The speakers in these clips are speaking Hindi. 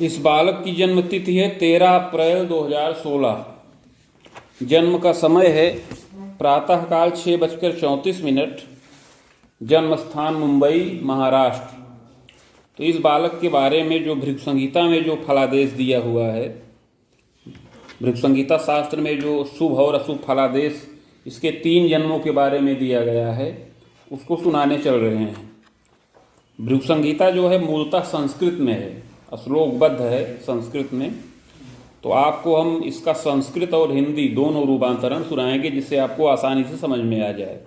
इस बालक की जन्म तिथि है 13 अप्रैल 2016। जन्म का समय है प्रातःकाल 6:34। जन्म स्थान मुंबई, महाराष्ट्र। तो इस बालक के बारे में जो भृगु संहिता में जो फलादेश दिया हुआ है, भृगु संहिता शास्त्र में जो शुभ और अशुभ फलादेश इसके 3 जन्मों के बारे में दिया गया है, उसको सुनाने चल रहे हैं। भृगु संहिता जो है मूलतः संस्कृत में है, श्लोकबद्ध है संस्कृत में। तो आपको हम इसका संस्कृत और हिंदी दोनों रूपांतरण सुनाएंगे, जिससे आपको आसानी से समझ में आ जाए।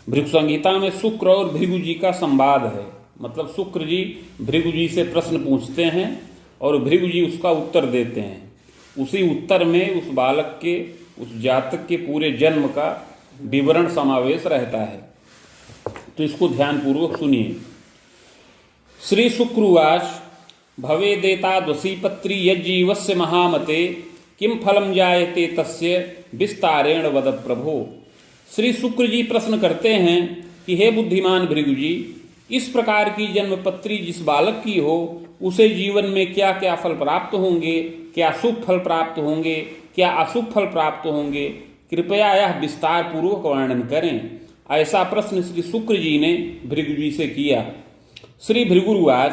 भृगु संहिता में शुक्र और भृगु जी का संवाद है। मतलब शुक्र जी भृगु जी से प्रश्न पूछते हैं और भृगु जी उसका उत्तर देते हैं। उसी उत्तर में उस बालक के, उस जातक के पूरे जन्म का विवरण समावेश रहता है। तो इसको ध्यानपूर्वक सुनिए। श्री शुक्रुवाच भवेदेताद्वसी पत्री यज्जीवस्य महामते किम फलम जायते तस्य विस्तारेण वद प्रभो। श्री शुक्र जी प्रश्न करते हैं कि हे बुद्धिमान भृगु जी, इस प्रकार की जन्मपत्री जिस बालक की हो, उसे जीवन में क्या क्या फल प्राप्त होंगे, क्या शुभ फल प्राप्त होंगे, क्या अशुभ फल प्राप्त होंगे, कृपया यह विस्तार पूर्वक वर्णन करें। ऐसा प्रश्न श्री शुक्र जी ने भृगु जी से किया। श्री भृगुरुवाच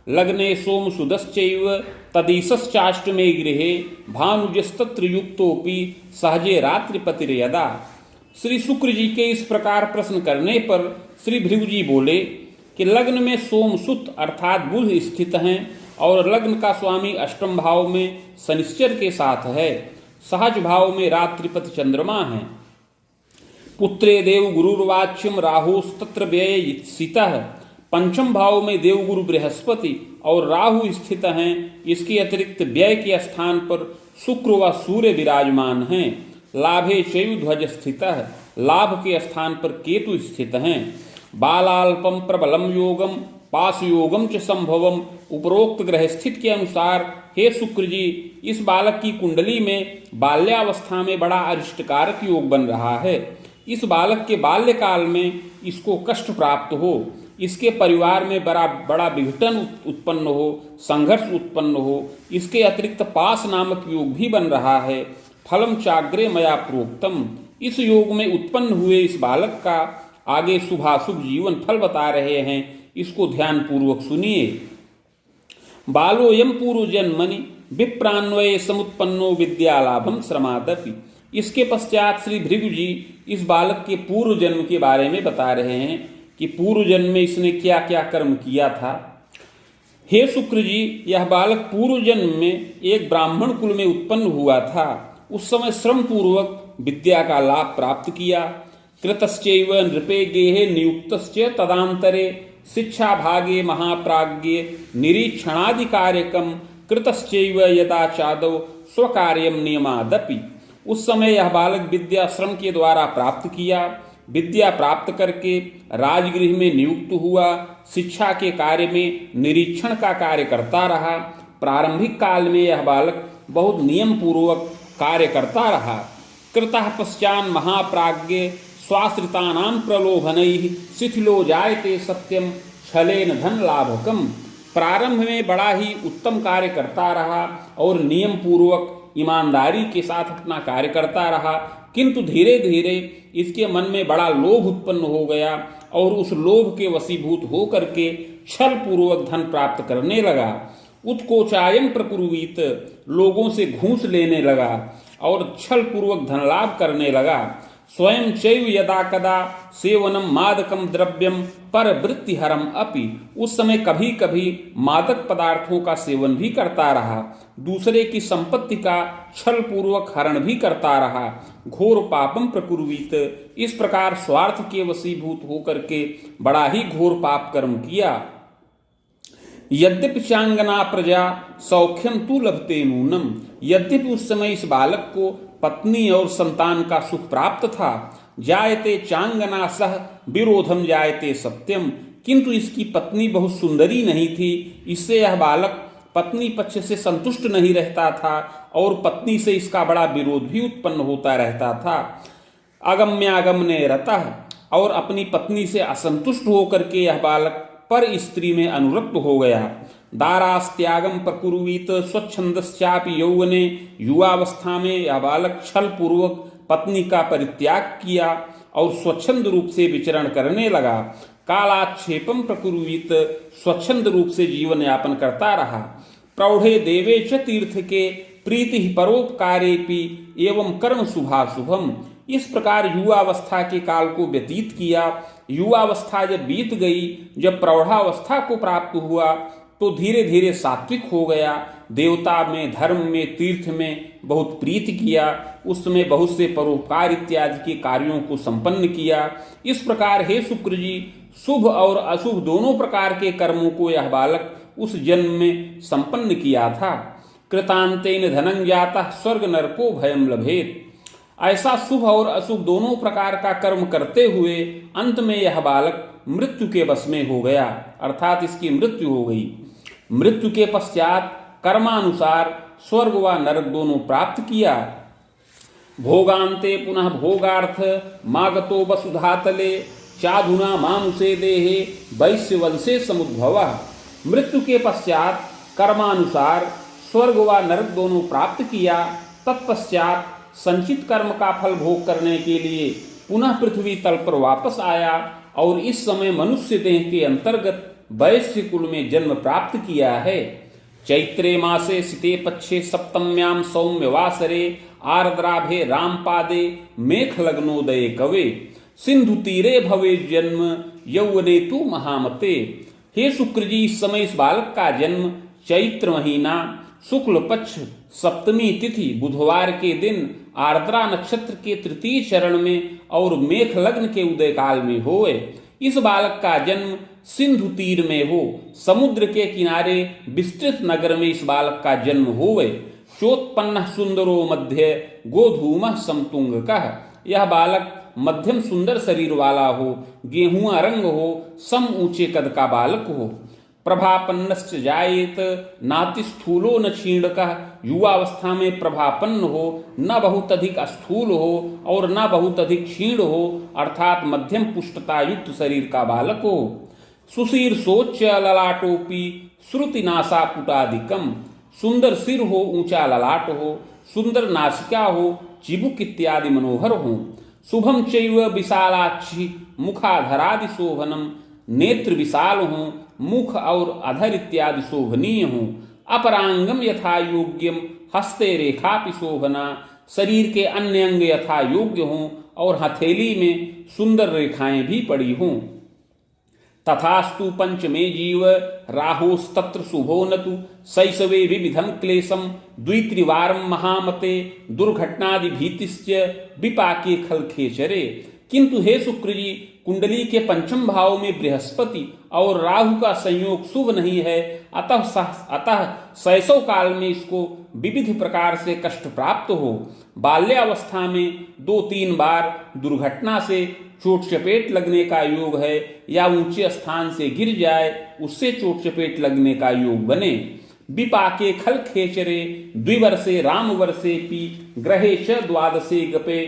लग्ने सोम सुदश्चैव तदीशश्चाष्टमे गृहे भानुजस्तत्र युक्तोपि सहजे रात्रिपतिर्यदा। श्री शुक्र जी के इस प्रकार प्रश्न करने पर श्री भृगु जी बोले कि लग्न में सोम सुत अर्थात बुध स्थित हैं और लग्न का स्वामी अष्टम भाव में शनिश्चर के साथ है। सहज भाव में रात्रिपति चंद्रमा है। पुत्रे देव गुरुर्वाच्यम राहुस्तत्र व्ययितः। पंचम भाव में देवगुरु बृहस्पति और राहु स्थित हैं। इसके अतिरिक्त व्यय के स्थान पर शुक्र व सूर्य विराजमान हैं। लाभे चैव ध्वज स्थितः। लाभ के स्थान पर केतु स्थित हैं। बालाल्पम प्रबलम योगम पास योगम च संभवम। उपरोक्त ग्रह स्थित के अनुसार हे शुक्र जी, इस बालक की कुंडली में बाल्यावस्था में बड़ा अरिष्टकारक योग बन रहा है। इस बालक के बाल्यकाल में इसको कष्ट प्राप्त हो, इसके परिवार में बड़ा विघटन उत्पन्न हो, संघर्ष उत्पन्न हो। इसके अतिरिक्त पास नामक योग भी बन रहा है। फलम चाग्रे मया प्रोक्तम। इस योग में उत्पन्न हुए इस बालक का आगे शुभाशुभ जीवन फल बता रहे हैं। इसको ध्यान पूर्वक सुनिए। बालोयम पूर्व जन्मनि विप्रान्वये समुत्पन्नो विद्यालाभम श्रमादपि। इसके पश्चात श्री भृगु जी इस बालक के पूर्व जन्म के बारे में बता रहे हैं कि पूर्व जन्म में इसने क्या क्या कर्म किया था। हे शुक्र जी, यह बालक पूर्व जन्म में एक ब्राह्मण कुल में उत्पन्न हुआ था। उस समय श्रम पूर्वक विद्या का लाभ प्राप्त किया। कृतश्चैव नृपे गेहे नियुक्तश्च तदांतरे शिक्षा भागे महाप्राज्ञे निरीक्षणादि कार्यकम कृतश्चैव यदा चादौ स्वकार्यम नियमादपि। उस समय यह बालक विद्या श्रम के द्वारा प्राप्त किया। विद्या प्राप्त करके राजगृह में नियुक्त हुआ। शिक्षा के कार्य में निरीक्षण का कार्य करता रहा। प्रारंभिक काल में यह बालक बहुत नियम पूर्वक कार्य करता रहा। कृतः पश्चान् महाप्राज्ञे स्वाश्रितानां प्रलोभनैः शिथिलो जायते सत्यम छलेन धन लाभकम। प्रारंभ में बड़ा ही उत्तम कार्य करता रहा और नियम पूर्वक ईमानदारी के साथ अपना कार्य करता रहा, किंतु धीरे धीरे इसके मन में बड़ा लोभ उत्पन्न हो गया और उस लोभ के वशीभूत होकर के छल पूर्वक धन प्राप्त करने लगा। उत्कोचायम प्रकुर्वीत, लोगों से घूस लेने लगा और छल पूर्वक धन लाभ करने लगा। स्वयं चैव यदा कदा सेवनम मादकम द्रव्यम पर वृत्तिहरम अपि। उस समय कभी कभी मादक पदार्थों का सेवन भी करता रहा। दूसरे की संपत्ति का छल पूर्वक हरण भी करता रहा। घोर पापम प्रकुर्वीत, इस प्रकार स्वार्थ के वशीभूत होकर के बड़ा ही घोर पाप कर्म किया। यद्यपि चांगना प्रजा सौख्यम तु लभते नूनम। यद्यपि उस समय इस बालक को पत्नी और संतान का सुख प्राप्त था। जायते चांगना सह विरोधम जायते सत्यम, किंतु इसकी पत्नी बहुत सुंदरी नहीं थी। इससे यह बालक पत्नी पक्ष से संतुष्ट नहीं रहता था और पत्नी से इसका बड़ा विरोध भी उत्पन्न होता रहता था। अगम्यागमने रतः, और अपनी पत्नी से असंतुष्ट होकर के यह बालक पर स्त्री में अनुरक्त हो गया। दारास्त्यागम प्रकुर्वीत स्वच्छंदश्चापि यौवने। युवावस्था में यह बालक छल पूर्वक पत्नी का परित्याग किया और स्वच्छंद रूप से विचरण करने लगा। कालाक्षेपम प्रकुर्वीत, स्वच्छंद रूप से जीवन यापन करता रहा। प्रौढ़े देवे च तीर्थ के प्रीति परोपकारेपि एवं कर्म शुभाशुभम। इस प्रकार युवावस्था के काल को व्यतीत किया। युवावस्था जब बीत गई, जब प्रौढ़ावस्था को प्राप्त हुआ, तो धीरे धीरे सात्विक हो गया। देवता में, धर्म में, तीर्थ में बहुत प्रीति किया। उस समय बहुत से परोपकार इत्यादि के कार्यों को संपन्न किया। इस प्रकार हे शुक्र जी, शुभ और अशुभ दोनों प्रकार के कर्मों को यह बालक उस जन्म में संपन्न किया था। कृतांतेन धनं जातः स्वर्ग नरको भयम लभेत। ऐसा शुभ और अशुभ दोनों प्रकार का कर्म करते हुए अंत में यह बालक मृत्यु के वश में हो गया, अर्थात इसकी मृत्यु हो गई। मृत्यु के पश्चात कर्मानुसार स्वर्ग व नरक दोनों प्राप्त किया। भोगांते पुनः भोगार्थ मागतो वसुधातले चाधुना मानुषे देहे वैश्य वंशे समुद्भव। मृत्यु के पश्चात कर्मानुसार स्वर्ग व नरक दोनों प्राप्त किया। तत्पश्चात संचित कर्म का फल भोग करने के लिए पुनः पृथ्वी तल पर वापस आया और इस समय मनुष्य देह के अंतर्गत वैश्य कुल में जन्म प्राप्त किया है। चैत्रे मासे सिते पक्षे सप्तम्याम सौम्य वासरे आर्द्राभे रामपादे मेघ लग्नोदये कवे सिंधु तीरे भवे जन्म यौवने तु महामते। हे शुक्र जी, इस समय इस बालक का जन्म चैत्र महीना शुक्ल पक्ष सप्तमी तिथि बुधवार के दिन आर्द्रा नक्षत्र के तृतीय चरण में और मेघ लग्न के उदय काल में होए। इस बालक का जन्म सिंधु तीर में हो, समुद्र के किनारे विस्तृत नगर में इस बालक का जन्म होए। चोत्पन्न सुंदरो मध्य गोधूम समतुंग कह। यह बालक मध्यम सुंदर शरीर वाला हो, गेहुआ रंग हो, सम ऊंचे कद का बालक हो। प्रभापन्नश्च जायेत नाति स्थूलो न क्षीणकः। युवावस्था में प्रभापन्न हो, न बहुत अधिक स्थूल हो और न बहुत अधिक क्षीण हो, अर्थात मध्यम पुष्टता युक्त शरीर का बालक हो। सुशीर्षोच्च ललाटोपि श्रुति नासापुटादिकम। सुंदर सिर हो, ऊंचा ललाट हो, सुंदर नासिका हो, चिबुक इत्यादि मनोहर हो। शुभम चैव विशालाक्षि मुखाधरादि शोभनम। नेत्र विशाल हों, मुख और अधर इत्यादि शोभनीय हों। अपरांगम यथा योग्यम हस्ते रेखापि शोभना। शरीर के अन्य अंग यथा योग्य हों और हथेली में सुंदर रेखाएं भी पड़ी हों। तथास्तु पंचमे जीव राहुस्तत्र शुभो नतु शैशवे विविधम क्लेशम द्वित्रिवारम महामते दुर्घटनादि भीतिश्च विपाके खलखेचरे। किंतु हे शुक्र जी, कुंडली के पंचम भाव में बृहस्पति और राहु का संयोग शुभ नहीं है, अतः शैशव काल में इसको विविध प्रकार से कष्ट प्राप्त हो। बाल्यावस्था में 2-3 बार दुर्घटना से चोट चपेट लगने का योग है, या ऊंचे स्थान से गिर जाए उससे चोट चपेट लगने का योग बने। विपाके खल खेचरे द्विवर्षे राम वर्षे पी ग्रहे च द्वादशे गपे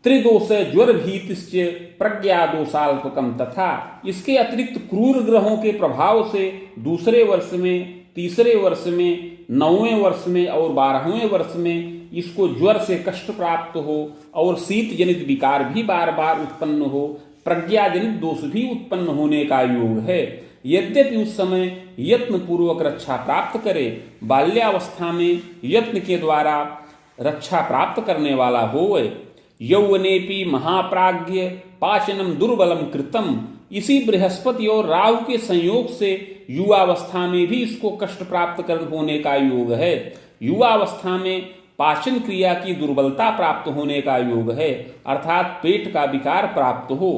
त्रिदोष ज्वर भीतिश्च प्रज्ञा दोषाल्पकम। तथा इसके अतिरिक्त क्रूर ग्रहों के प्रभाव से दूसरे वर्ष में, तीसरे वर्ष में, 9वें वर्ष में और 12वें वर्ष में इसको ज्वर से कष्ट प्राप्त हो और शीत जनित विकार भी बार बार उत्पन्न हो, प्रज्ञा जनित दोष भी उत्पन्न होने का योग है। यद्यपि उस समय यत्न पूर्वक रक्षा प्राप्त करे, बाल्यावस्था में यत्न के द्वारा रक्षा प्राप्त करने वाला होए। यौवनेपि महाप्राज्ञ पाचनम दुर्बलम कृतम। इसी बृहस्पति और राहु के संयोग से युवावस्था में भी इसको कष्ट प्राप्त होने का योग है। युवावस्था में पाचन क्रिया की दुर्बलता प्राप्त होने का योग है, अर्थात पेट का विकार प्राप्त हो।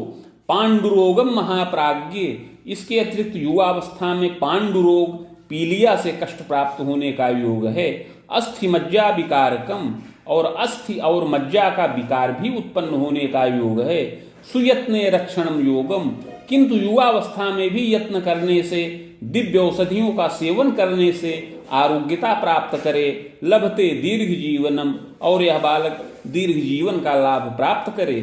पांडुरोगम महाप्राज्ञ। इसके अतिरिक्त युवावस्था में पांडुरोग, पीलिया से कष्ट प्राप्त होने का योग है। अस्थि मज्जा विकारकम। और अस्थि और मज्जा का विकार भी उत्पन्न होने का योग है। सुयत्ने रक्षणम योगम। किंतु युवावस्था में भी यत्न करने से, दिव्य औषधियों का सेवन करने से आरोग्यता प्राप्त करे। लभते दीर्घ जीवनम। और यह बालक दीर्घ जीवन का लाभ प्राप्त करे।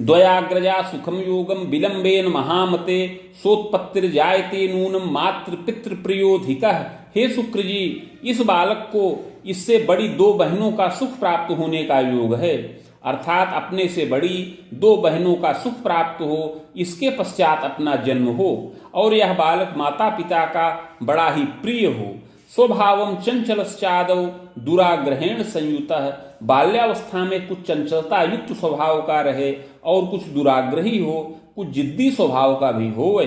द्वयाग्रजा सुखम योगम विलंबेन महामते सोत्पत्तिर्जायते नूनम मातृ पितृ प्रियोधिकः। हे शुक्र जी, इस बालक को इससे बड़ी दो बहनों का सुख प्राप्त होने का योग है, अर्थात अपने से बड़ी दो बहनों का सुख प्राप्त हो, इसके पश्चात अपना जन्म हो, और यह बालक माता पिता का बड़ा ही प्रिय हो। स्वभावम चंचलश्चादौ दुराग्रहेण संयुतः। बाल्यावस्था में कुछ चंचलता युक्त स्वभाव का रहे और कुछ दुराग्रही हो, कुछ जिद्दी स्वभाव का भी होवे।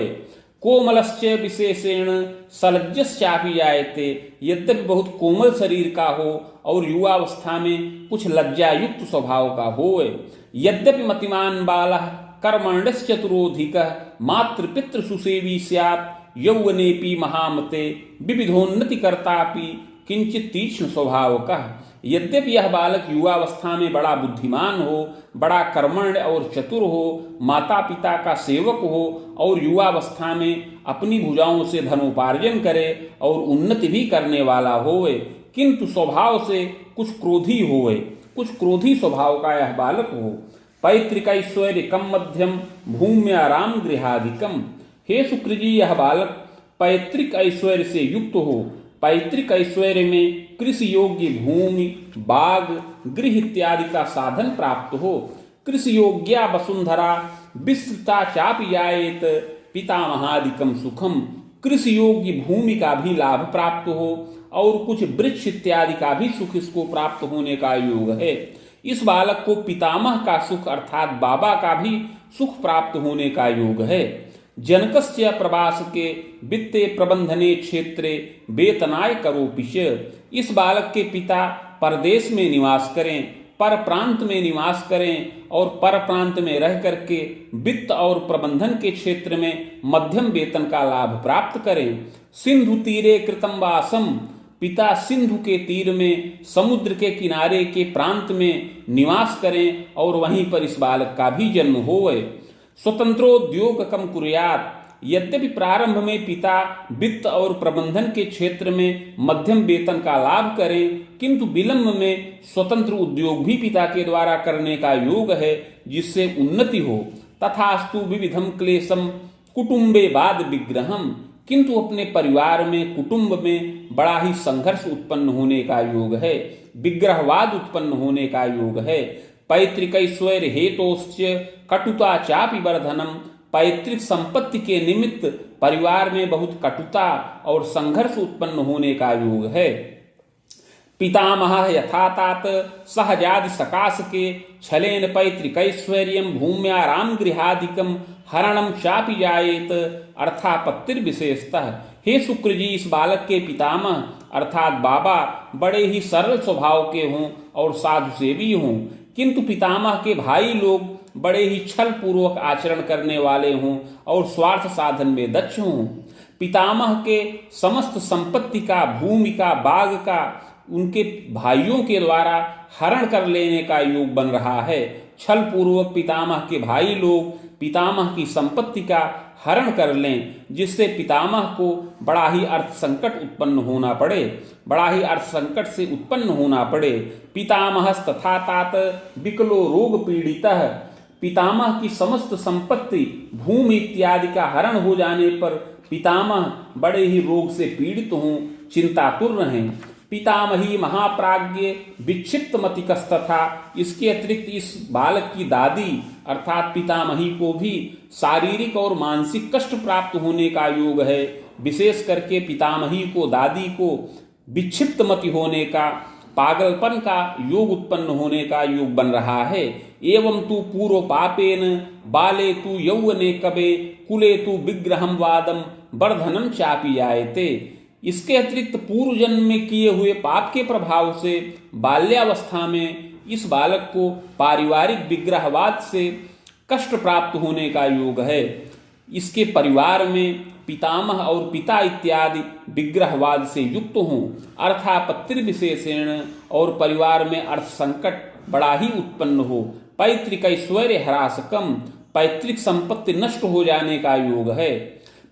कोमलश्च विशेषेण सलज्जश्चापि जायते। यद्यपि बहुत कोमल शरीर का हो और युवावस्था में कुछ लज्जा युक्त स्वभाव का होवे। यद्यपि मतिमान बालः कर्मण्यश्चतुरोधिकः मातृपितृ सुसेवी स्यात् यौवनेपि महामते विविधोन्नति कर्तापि किंचित तीक्ष्ण स्वभाव का। यद्यपि यह बालक युवावस्था में बड़ा बुद्धिमान हो, बड़ा कर्मण्य और चतुर हो, माता पिता का सेवक हो और युवावस्था में अपनी भुजाओं से धनोपार्जन करे और उन्नति भी करने वाला होवे, किंतु स्वभाव से कुछ क्रोधी होवे, कुछ क्रोधी स्वभाव का यह बालक हो। पैतृक ऐश्वर्य कम मध्यम भूम्याराम गृहाधिकम। हे शुक्र जी, यह बालक पैतृक ऐश्वर्य से युक्त हो। पैतृक ऐश्वर्य में कृषि योग्य भूमि, बाग, गृह इत्यादि का साधन प्राप्त हो। कृषि योग्या वसुंधरा विस्तृता चापि जायेत पितामहादिकम सुखम। कृषि योग्य भूमि का भी लाभ प्राप्त हो और कुछ वृक्ष इत्यादि का भी सुख इसको प्राप्त होने का योग है। इस बालक को पितामह का सुख अर्थात बाबा का भी सुख प्राप्त होने का योग है। जनकस्य प्रवासके वित्ते प्रबंधने क्षेत्रे वेतनाय करोपिश। इस बालक के पिता परदेश में निवास करें, पर प्रांत में निवास करें और पर प्रांत में रह करके वित्त और प्रबंधन के क्षेत्र में मध्यम वेतन का लाभ प्राप्त करें। सिंधु तीरे कृतम वासम। पिता सिंधु के तीर में समुद्र के किनारे के प्रांत में निवास करें और वहीं पर इस बालक का भी जन्म होवे। स्वतंत्रोद्योग कम कुर्यात। यद्यपि प्रारंभ में पिता वित्त और प्रबंधन के क्षेत्र में मध्यम वेतन का लाभ करें, किंतु विलंब में स्वतंत्र उद्योग भी पिता के द्वारा करने का योग है, जिससे उन्नति हो। तथास्तु विविधम क्लेशम कुटुंबे बाद विग्रहम। किंतु अपने परिवार में, कुटुंब में बड़ा ही संघर्ष उत्पन्न होने का योग है, विग्रहवाद उत्पन्न होने का योग है। पैतृक ऐश्वर्य हेतोश्च कटुता चापि वर्धनम। पैतृक संपत्ति के निमित्त परिवार में बहुत कटुता और संघर्ष उत्पन्न होने का योग है। पितामह यथातात सहजादि सकाश के छलेन पैतृकैश्वर्यं भूम्याराम गृहादिकम हरणम चापि जायेत अर्थापत्तिर्विशेषतः। हे शुक्र जी, इस बालक के पितामह अर्थात बाबा बड़े ही सरल स्वभाव के हों और साधु सेवी हों, किंतु पितामह के भाई लोग बड़े ही छल पूर्वक आचरण करने वाले हों और स्वार्थ साधन में दक्ष हों। पितामह के समस्त संपत्ति का, भूमि का, बाग का उनके भाइयों के द्वारा हरण कर लेने का योग बन रहा है। छल पूर्वक पितामह के भाई लोग पितामह की संपत्ति का हरण कर लें, जिससे पितामह को बड़ा ही अर्थ संकट उत्पन्न होना पड़े, बड़ा ही अर्थ संकट से उत्पन्न होना पड़े। पितामह तथा तात विकलो रोग पीड़ितः। पितामह की समस्त संपत्ति, भूमि इत्यादि का हरण हो जाने पर पितामह बड़े ही रोग से पीड़ित हों, चिंतातुर रहें। पितामही महाप्राज्ञ विक्षिप्त मतिकस्तथा। इसके अतिरिक्त इस बालक की दादी अर्थात पितामही को भी शारीरिक और मानसिक कष्ट प्राप्त होने का योग है। विशेष करके पितामही को, दादी को विक्षिप्त मति होने का, पागलपन का योग उत्पन्न होने का योग बन रहा है। एवं तु पूर्व पापेन बाले तु यौवने कबे कुले तु विग्रहम वादम वर्धनम चापि आयते। इसके अतिरिक्त पूर्व जन्म में किए हुए पाप के प्रभाव से बाल्यावस्था में इस बालक को पारिवारिक विग्रहवाद से कष्ट प्राप्त होने का योग है। इसके परिवार में पितामह और पिता इत्यादि विग्रहवाद से युक्त हों, अर्थापत्ति विशेषण और परिवार में अर्थ संकट बड़ा ही उत्पन्न हो। पैतृक ऐश्वर्य ह्रासकम। पैतृक संपत्ति नष्ट हो जाने का योग है।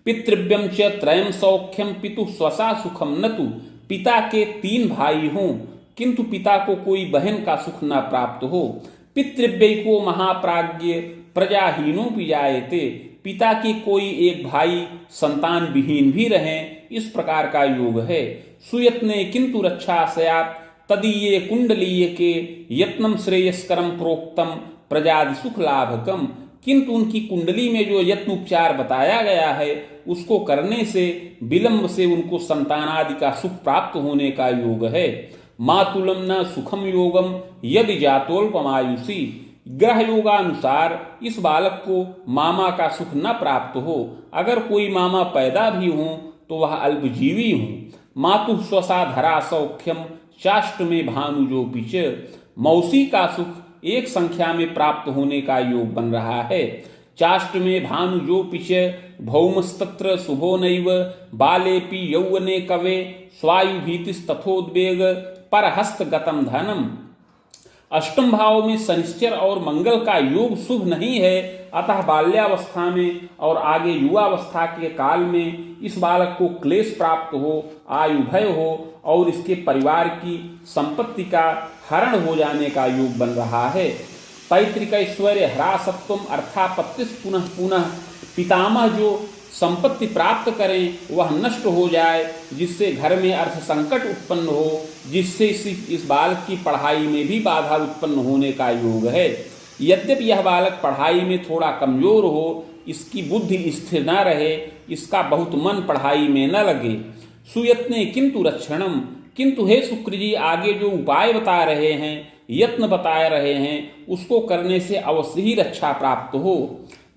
पितृव्यम च त्रयम सौख्यम पितु स्वसा सुखम नतु। पिता के 3 भाई हों, किंतु पिता को कोई बहन का सुख न प्राप्त हो। पितृव्यको महाप्राज्ञ प्रजाहीनोपि जायते, पिता के कोई एक भाई संतान विहीन भी रहें, इस प्रकार का योग है। सुयत्ने किंतु रक्षा स्यात् तदीये कुंडलीय के यत्नम श्रेयस्करम प्रोक्तम प्रजादि सुख लाभकम, किंतु उनकी कुंडली में जो यत्न उपचार बताया गया है उसको करने से विलंब से उनको संतानादि का सुख प्राप्त होने का योग है। मातुलम न सुखम योगम यदि जातोल्पमायुषी, ग्रह योगानुसार इस बालक को मामा का सुख न प्राप्त हो, अगर कोई मामा पैदा भी हो तो वह अल्पजीवी हो। मातु स्वसा धरा सौख्यम चाष्ट में भानु जो पिच, मौसी का सुख एक संख्या में प्राप्त होने का योग बन रहा है। चाष्ट में भानु जो पिच भौमस्तत्र शुभो नैव बालेपि यौवने कवे स्वायु भीतिस्तथोद्वेग पर हस्त गतम धनम। अष्टम भाव में शनिश्चर और मंगल का योग शुभ नहीं है, अतः बाल्यावस्था में और आगे युवावस्था के काल में इस बालक को क्लेश प्राप्त हो, आयु भय हो और इसके परिवार की संपत्ति का हरण हो जाने का योग बन रहा है। पैतृक ऐश्वर्य ह्रासत्वम अर्थापत्तिस पुनः पुनः, पितामह जो संपत्ति प्राप्त करें वह नष्ट हो जाए, जिससे घर में अर्थ संकट उत्पन्न हो, जिससे इस बालक की पढ़ाई में भी बाधा उत्पन्न होने का योग है। यद्यपि यह बालक पढ़ाई में थोड़ा कमजोर हो, इसकी बुद्धि स्थिर न रहे, इसका बहुत मन पढ़ाई में न लगे। सुयत्ने किंतु रक्षणम, किंतु हे शुक्र जी आगे जो उपाय बता रहे हैं, यत्न बता रहे हैं, उसको करने से अवश्य ही रक्षा प्राप्त हो।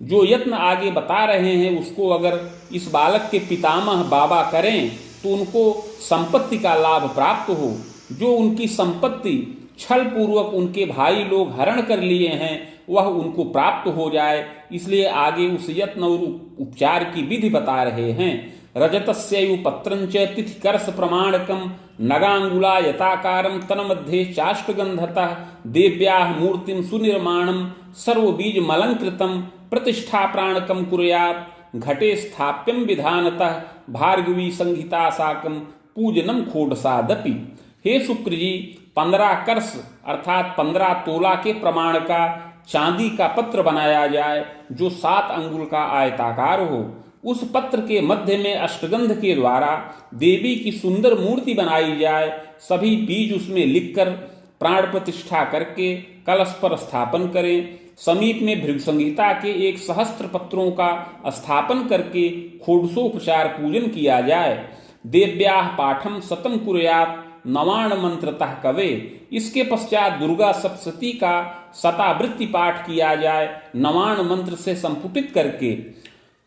जो यत्न आगे बता रहे हैं उसको अगर इस बालक के पितामह बाबा करें तो उनको संपत्ति का लाभ प्राप्त हो। जो उनकी संपत्ति छल पूर्वक उनके भाई लोग हरण कर लिए हैं वह उनको प्राप्त हो जाए, इसलिए आगे उस यत्न और उपचार की विधि बता रहे हैं। रजतस्यैव पत्रंच तिथिकर्ष प्रमाणकम नगांगुला यताकारम तन्मध्ये चाष्टगंधतः देव्याः मूर्तिं सुनिर्माणम सर्वबीज मलंकृतम प्रतिष्ठा प्राणकम कुर्यात् घटे स्थाप्यम विधानतः भार्गवी संहिता साकम पूजनम खोडसादपि। हे शुक्र जी 15 कर्ष अर्थात 15 तोला के प्रमाण का चांदी का पत्र बनाया जाए जो 7 अंगुल का आयताकार हो। उस पत्र के मध्य में अष्टगंध के द्वारा देवी की सुंदर मूर्ति बनाई जाए। सभी बीज उसमें लिखकर प्राण प्रतिष्ठा करके कलश पर स्थापन करें। समीप में भृगु संहिता के 1 सहस्त्र पत्रों का स्थापन करके खोडसोपचार पूजन किया जाए। देव्याः पाठम सतम कुर्यात् नवाण मंत्रतः कवे। इसके पश्चात दुर्गा सप्तशती का शतावृत्ति पाठ किया जाए नवाण मंत्र से संपुटित करके।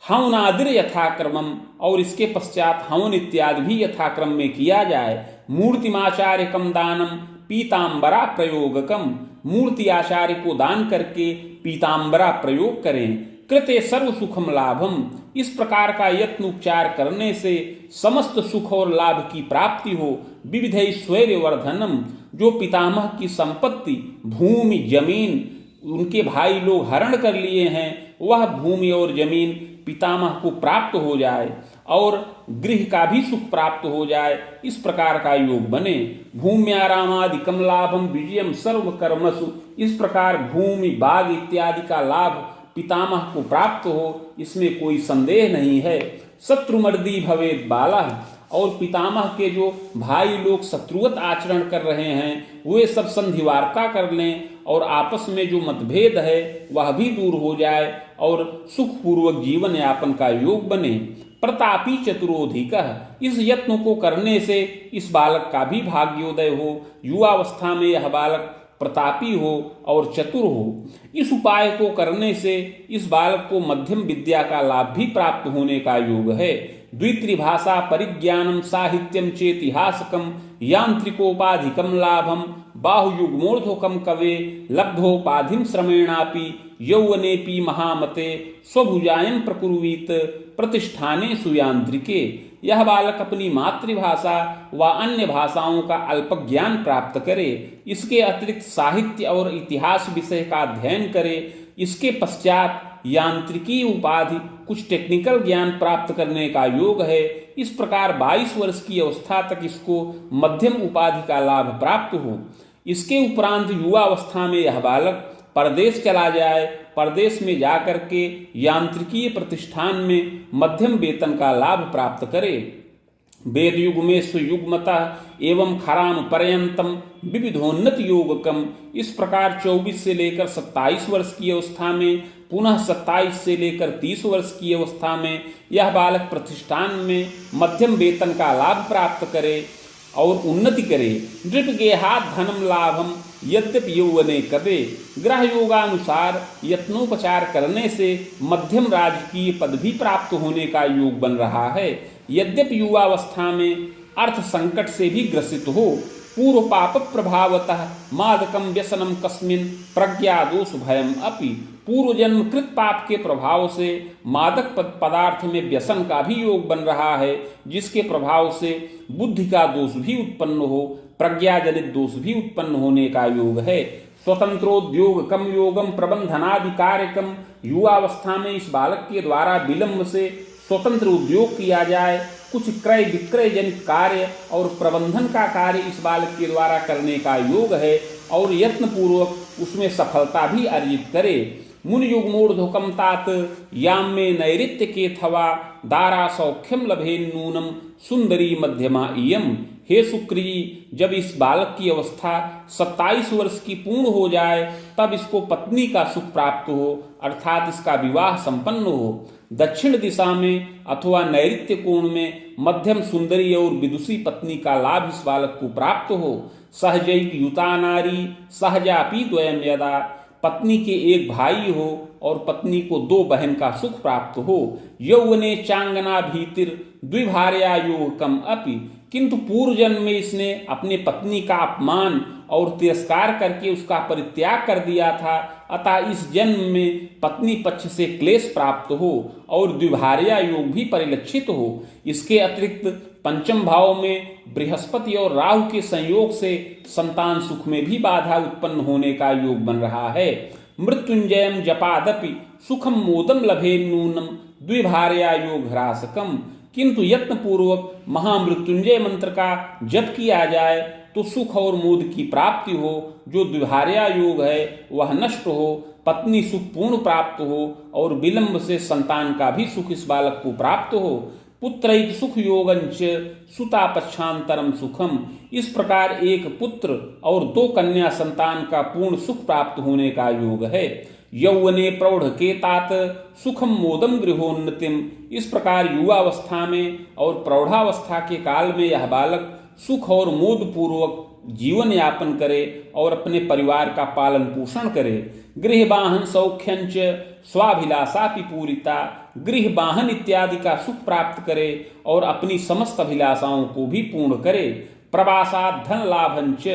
हवनादिर यथाक्रमम, और इसके पश्चात हवन इत्यादि भी यथाक्रम में किया जाए। मूर्तिमाचार्यकम दानम पीताम्बरा प्रयोगकम, मूर्ति आचार्य को दान करके पीताम्बरा प्रयोग करें। कृते सर्व सुखम लाभम, इस प्रकार का यत्न उपचार करने से समस्त सुख और लाभ की प्राप्ति हो। विविध ऐश्वर्य वर्धनम, जो पितामह की संपत्ति भूमि जमीन उनके भाई लोग हरण कर लिए हैं वह भूमि और जमीन पितामह को प्राप्त हो जाए और गृह का भी सुख प्राप्त हो जाए, इस प्रकार का योग बने। भूम्यारामादिकम लाभम विजयम सर्व कर्मसु, इस प्रकार भूमि बाग इत्यादि का लाभ पितामह को प्राप्त हो, इसमें कोई संदेह नहीं है। शत्रुमर्दी भवेद बाला, और पितामह के जो भाई लोग शत्रुवत आचरण कर रहे हैं वे सब संधि वार्ता कर लें और आपस में जो मतभेद है वह भी दूर हो जाए और सुखपूर्वक जीवन यापन का योग बने। प्रतापी चतुरोधिक, इस यत्न को करने से इस बालक का भी भाग्योदय हो। युवावस्था में यह बालक प्रतापी हो और चतुर हो। इस उपाय को करने से इस बालक को मध्यम विद्या का लाभ भी प्राप्त होने का योग है। द्वित्रिभाषा परिज्ञानम साहित्यम चेतिहासकम यांत्रिकोपाधिकम लाभम बाहुयुग्मोर्ध्वकम कवे लब्धोपाधिम श्रमेणापि यौवनेपि महामते स्वभुजायं प्रकुर्वीत प्रतिष्ठाने सुयांत्रिके। यह बालक अपनी मातृभाषा व अन्य भाषाओं का अल्प ज्ञान प्राप्त करे, इसके अतिरिक्त साहित्य और इतिहास विषय का अध्ययन करे। इसके पश्चात यांत्रिकी उपाधि कुछ टेक्निकल ज्ञान प्राप्त करने का योग है। इस प्रकार 22 वर्ष की अवस्था तक इसको मध्यम उपाधि का लाभ प्राप्त हो। इसके उपरांत युवावस्था में यह बालक परदेश चला जाए, परदेश में जाकर के यांत्रिकीय प्रतिष्ठान में मध्यम वेतन का लाभ प्राप्त करे। वेद युग में सुयुग्मतः एवं खराम पर्यंतम विविधोन्नत योगकम, इस प्रकार 24 से लेकर 27 वर्ष की अवस्था में, पुनः 27 से लेकर 30 वर्ष की अवस्था में यह बालक प्रतिष्ठान में मध्यम वेतन का लाभ प्राप्त करे और उन्नति करे। नृप गेहात धनम लाभम यद्यपि यौवने कदे, ग्रह योगानुसार यत्नोपचार करने से मध्यम राजकीय पद भी प्राप्त होने का योग बन रहा है। यद्यपि युवावस्था में अर्थ संकट से भी ग्रसित हो, पूर्व पाप प्रभावतः मादकम व्यसनम कस्मिन प्रज्ञा दोष भयम अपि, पूर्व जन्म कृत पाप के प्रभाव से मादक पदार्थ में व्यसन का भी योग बन रहा है, जिसके प्रभाव से बुद्धि का दोष भी उत्पन्न हो, प्रज्ञा जनित दोष भी उत्पन्न होने का योग है। स्वतंत्रोद्योग कम योगम प्रबंधनादि कार्यकम, युवावस्था में इस बालक के द्वारा विलंब से स्वतंत्र उद्योग किया जाए, कुछ क्रय विक्रय जनित कार्य और प्रबंधन का कार्य इस बालक के द्वारा करने का योग है और यत्न पूर्वक उसमें सफलता भी अर्जित करे। मुन युग मूर्धकम तात याम में नैऋत्य के थवा दारा सौख्यम लभे नूनम सुंदरी मध्यमा इयम। हे शुक्र जी, जब इस बालक की अवस्था 27 वर्ष की पूर्ण हो जाए तब इसको पत्नी का सुख प्राप्त हो, अर्थात इसका विवाह संपन्न हो। दक्षिण दिशा में अथवा नैऋत्य कोण में मध्यम सुंदरी और विदुषी पत्नी का लाभ इस बालक को प्राप्त हो। सहजैक युता नारी सहजापि द्वयम यदा, पत्नी के एक भाई हो और पत्नी को 2 बहन का सुख प्राप्त हो। यौवने चांगना भीतिर द्विभार्या योगकम अपि, किंतु पूर्व जन्म में इसने अपने पत्नी का अपमान और तिरस्कार करके उसका परित्याग कर दिया था, अतः इस जन्म में पत्नी पक्ष से क्लेश प्राप्त हो और द्विभार्या योग भी परिलक्षित हो। इसके अतिरिक्त पंचम भाव में बृहस्पति और राहु के संयोग से संतान सुख में भी बाधा उत्पन्न होने का योग बन रहा है। मृत्युंजयम जपादपि सुखम मोदम लभे नूनम द्विभार्या योग ह्रासकम, किंतु यत्न पूर्वक महामृत्युंजय मंत्र का जप किया जाए तो सुख और मोद की प्राप्ति हो, जो द्विभार्या योग है वह नष्ट हो, पत्नी सुख पूर्ण प्राप्त हो और विलंब से संतान का भी सुख इस बालक को प्राप्त हो। पुत्रैक सुख योगंच सुता पक्षांतरम सुखम, इस प्रकार एक पुत्र और 2 कन्या संतान का पूर्ण सुख प्राप्त होने का योग है। यौवने प्रौढ़ के तात सुखम मोदम गृहोन्नतिम, इस प्रकार युवावस्था में और प्रौढ़ावस्था के काल में यह बालक सुख और मोद पूर्वक जीवन यापन करे और अपने परिवार का पालन पोषण करे। गृह वाहन सौख्यंच स्वाभिलाषापि पूरिता, गृह वाहन इत्यादि का सुख प्राप्त करे और अपनी समस्त अभिलाषाओं को भी पूर्ण करे। प्रवासात धन लाभंच,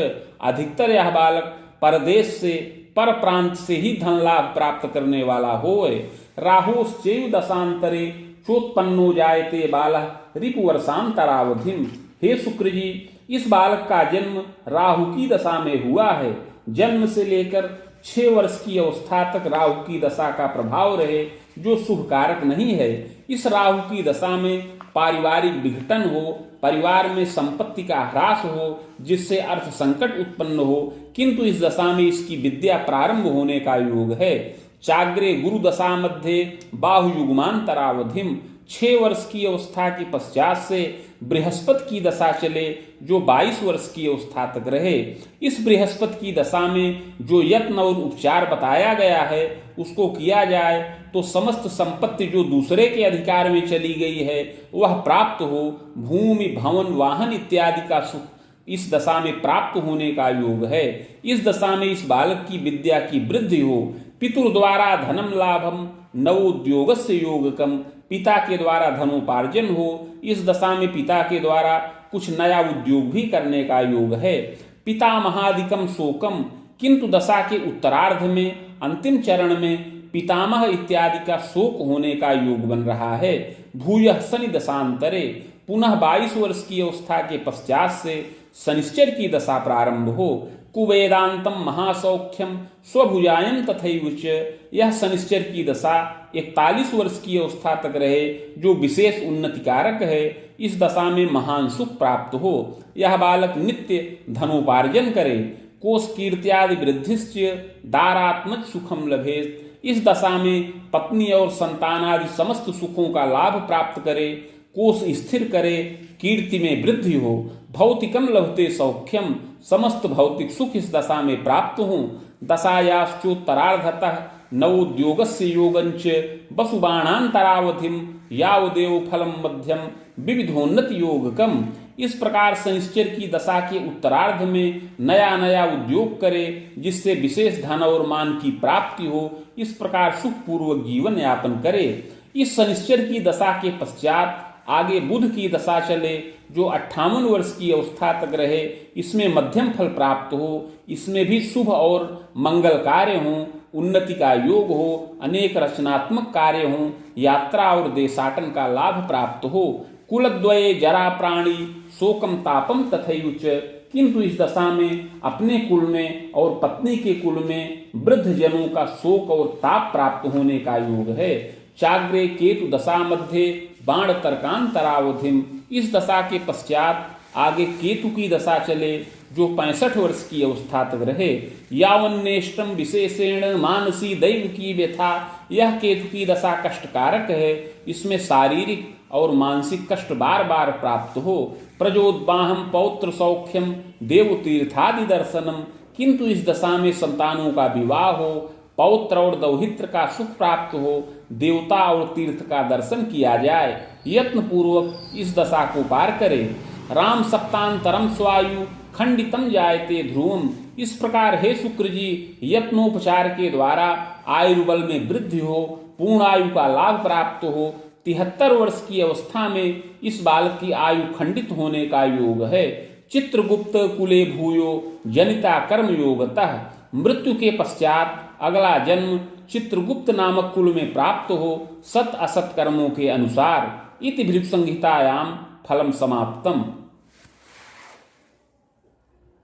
अधिकतर यह बालक परदेश से पर प्रांत से ही धन लाभ प्राप्त करने वाला होए। राहुश्चैव दशांतरे चोत्पन्नो जायते बालः रिपुवर्षांतरावधिम, हे शुक्र जी, इस बालक का जन्म राहु की दशा में हुआ है। जन्म से लेकर 6 वर्ष की अवस्था तक राहु की दशा का प्रभाव रहे, जो शुभ कारक नहीं है। इस राहु की दशा में पारिवारिक विघटन हो, परिवार में संपत्ति का ह्रास हो, जिससे अर्थ संकट उत्पन्न हो, किंतु इस दशा में इसकी विद्या प्रारंभ होने का योग है। चाग्रे गुरु दशा मध्य बाहुयुग्मांतरावधिम, 6 वर्ष की अवस्था के पश्चात से बृहस्पति की दशा चले, जो 22 वर्ष की अवस्था तक रहे। इस बृहस्पति की दशा में जो यत्न और उपचार बताया गया है उसको किया जाए तो समस्त संपत्ति जो दूसरे के अधिकार में चली गई है वह प्राप्त हो। भूमि भवन वाहन इत्यादि का सुख इस दशा में प्राप्त होने का योग है। इस दशा में इस बालक की विद्या की वृद्धि हो। पितुर द्वारा धनम लाभम नवोद्योगस्य योगकम, पिता के द्वारा धनोपार्जन हो। इस दशा में पिता के द्वारा कुछ नया उद्योग भी करने का योग है। पिता महादिकम शोकम, किंतु दशा के उत्तरार्ध में अंतिम चरण में पितामह इत्यादि का शोक होने का योग बन रहा है। भूयः शनि दशांतरे, पुनः 22 वर्ष की अवस्था के पश्चात से शनिश्चर की दशा प्रारंभ हो। कुवेदांतम महासौख्यम स्वभुजायम तथैवच, यह शनिश्चर की दशा 41 वर्ष की अवस्था तक रहे, जो विशेष उन्नति कारक है। इस दशा में महान सुख प्राप्त हो। यह बालक नित्य धनोपार्जन करे। कोश कीर्त्यादि वृद्धिश्च दारात्मक सुखम लभेत। इस दशा में पत्नी और संतानादि समस्त सुखों का लाभ प्राप्त करे, कोश स्थिर करे, कीर्ति में वृद्धि हो, भौतिकम लभते सौख्यम, समस्त भौतिक सुख इस दशा में प्राप्त हो। दशायाश्चोत्तरार्धतः नवोद्योगस्य योगंच वसुबाणांतरावधिम यावदेव फलम मध्यम विविधोन्नति योगकम। इस प्रकार शनिश्चर की दशा के उत्तरार्ध में नया नया उद्योग करे, जिससे विशेष धन और मान की प्राप्ति हो, इस प्रकार सुखपूर्वक जीवन यापन करे। इस शनिश्चर की दशा के पश्चात आगे बुध की दशा चले, जो 58 वर्ष की अवस्था तक रहे, इसमें मध्यम फल प्राप्त हो, इसमें भी शुभ और मंगल कार्य हों, उन्नति का योग हो, अनेक रचनात्मक कार्य हों, यात्रा और देशाटन का लाभ प्राप्त हो। कुलद्वये जरा प्राणी शोकम तापम तथैयुच। किंतु इस दशा में अपने कुल में और पत्नी के कुल में वृद्ध जनों का शोक और ताप प्राप्त होने का योग है। चाग्रे केतु दशा मध्य बाण तर्कांतरावधिम। इस दशा के पश्चात आगे केतु की दशा चले, जो 65 वर्ष की अवस्था तक रहे। यावन्नेष्टम विशेषेण मानसी दैव की व्यथा। यह केतु की दशा कष्टकारक है, इसमें शारीरिक और मानसिक कष्ट बार बार प्राप्त हो। प्रजोद्वाहम पौत्र सौख्यम देव तीर्थादि दर्शनम। किंतु इस दशा में संतानों का विवाह हो, पौत्र और दौहित्र का सुख प्राप्त हो, देवता और तीर्थ का दर्शन किया जाए। यत्न पूर्वक इस दशा को पार करे। राम सप्तांतरम स्वायु खंडितम जायते ध्रुवम। इस प्रकार हे शुक्र जी, यत्नोपचार के द्वारा आयुर्बल में वृद्धि हो, पूर्ण आयु का लाभ प्राप्त हो। 73 वर्ष की अवस्था में इस बालक की आयु खंडित होने का योग है। चित्रगुप्त कुले भूयो जनिता कर्म योगतः। मृत्यु के पश्चात अगला जन्म चित्रगुप्त नामक कुल में प्राप्त हो, सत असत कर्मों के अनुसार। इति भृगु संहितायाम फलम समाप्तम।